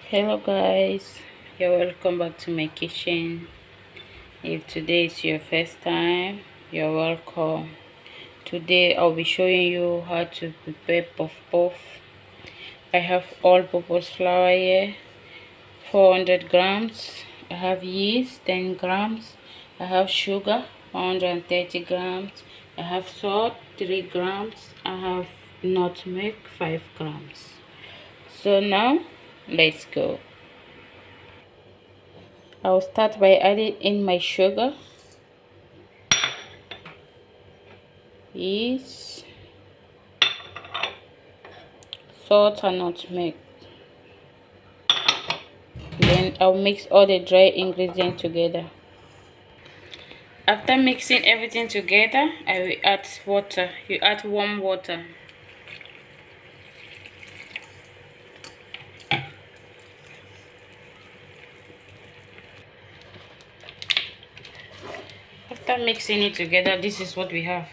Hello guys, you're welcome back to my kitchen. If today is your first time, you're welcome. Today I'll be showing you how to prepare puff puff. I have all-purpose flour here, 400 grams. I have yeast, 10 grams. I have sugar, 130 grams. I have salt, 3 grams. I have nutmeg, 5 grams. So now let's go. I'll start by adding in my sugar, yeast, salt and nutmeg. Then I'll mix all the dry ingredients together. After mixing everything together, I will add water. You add warm water. After mixing it together, this is what we have.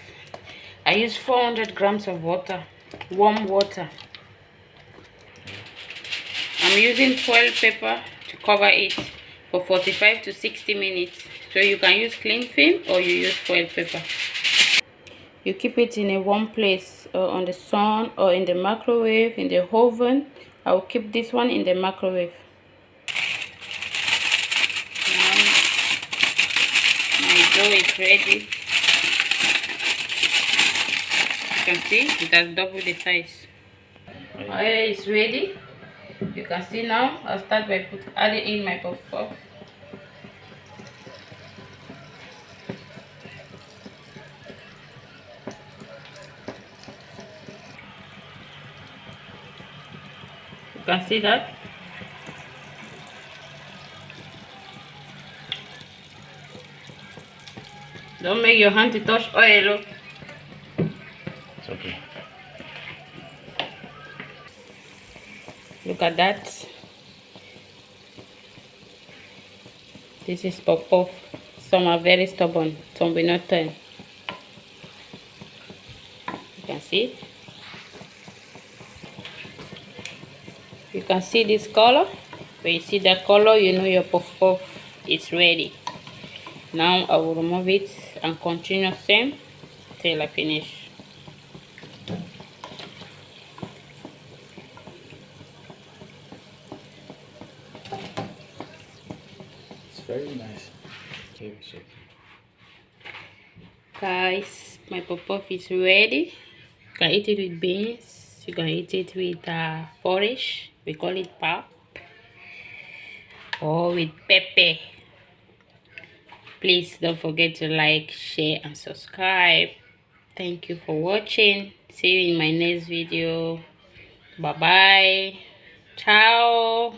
I use 400 grams of water, warm water. I'm using foil paper to cover it for 45 to 60 minutes. So you can use cling film or you use foil paper. You keep it in a warm place, on the sun or in the microwave, in the oven. I'll keep this one in the microwave. Now my dough is ready. You can see it has doubled the size. My oil is ready. You can see now. I'll start by adding in my puff puff. You can see that. Don't make your hand to touch oil. It's okay. Look at that. This is puff puff. Some are very stubborn, some will not turn. You can see. You can see this color. When you see that color, you know your puff puff is ready. Now I will remove it and continue same till I finish. It's very nice. Okay, so Guys, my puff puff is ready. You can eat it with beans. You can eat it with porridge. We call it pap. Or with pepper. Please don't forget to like, share and subscribe. Thank you for watching. See you in my next video. Bye bye. Ciao.